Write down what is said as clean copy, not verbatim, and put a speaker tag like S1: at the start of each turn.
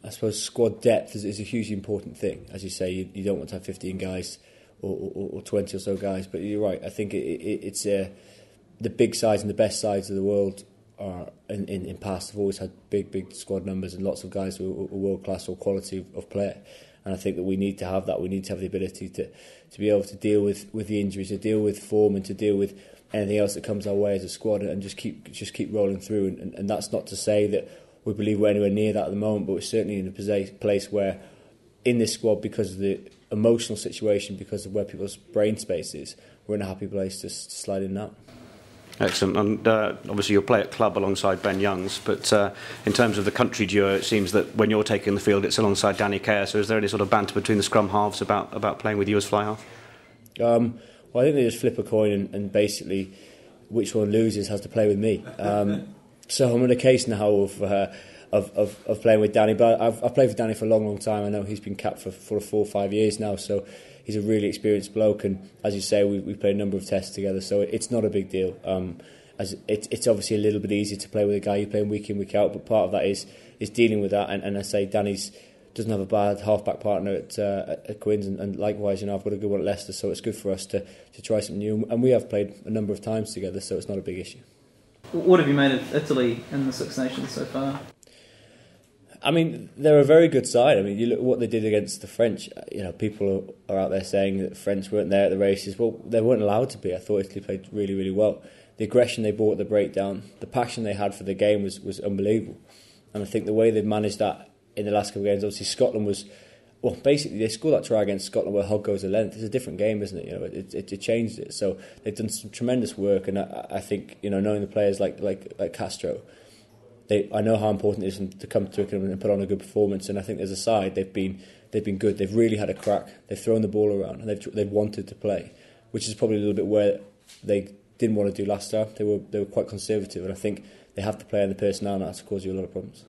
S1: I suppose squad depth is a hugely important thing. As you say, you don't want to have 15 guys or 20 or so guys, but you're right. I think it's the big sides and the best sides of the world are in past have always had big squad numbers and lots of guys who are world class or quality of player. And I think that we need to have that. We need to have the ability to be able to deal with the injuries, to deal with form, and to deal with anything else that comes our way as a squad, and just keep rolling through. And that's not to say that we believe we're anywhere near that at the moment, but we're certainly in a place where, in this squad, because of the emotional situation, because of where people's brain space is, we're in a happy place to slide in that.
S2: Excellent. And obviously you'll play at club alongside Ben Youngs, but in terms of the country duo, it seems that when you're taking the field, it's alongside Danny Kerr. So is there any sort of banter between the scrum-halves about playing with you as fly-half?
S1: Well, I think they just flip a coin and basically which one loses has to play with me. So I'm in a case now of playing with Danny, but I've played with Danny for a long time. I know he's been capped for 4 or 5 years now, so he's a really experienced bloke, and as you say, we played a number of tests together, so it's not a big deal. It's obviously a little bit easier to play with a guy you're playing week in, week out, but part of that is dealing with that, and I say Danny's doesn't have a bad half-back partner at Quins, and likewise, I've got a good one at Leicester, so it's good for us to try something new, and we have played a number of times together, so it's not a big issue.
S3: What have you made of Italy in the Six Nations so far?
S1: I mean, they're a very good side. I mean, you look at what they did against the French. People are out there saying that the French weren't there at the races. Well, they weren't allowed to be. I thought Italy played really, really well. The aggression they brought at the breakdown, the passion they had for the game was unbelievable. And I think the way they've managed that in the last couple of games, obviously Scotland was... Well, basically, they scored that try against Scotland where Hogg goes a length. It's a different game, isn't it? It changed it. So they've done some tremendous work, and I think, knowing the players like Castro, I know how important it is to come to Twickenham and put on a good performance. And I think as a side, they've been good. They've really had a crack. They've thrown the ball around, and they've wanted to play, which is probably a little bit where they didn't want to do last time. They were quite conservative, and I think they have the player and the personnel now to cause you a lot of problems.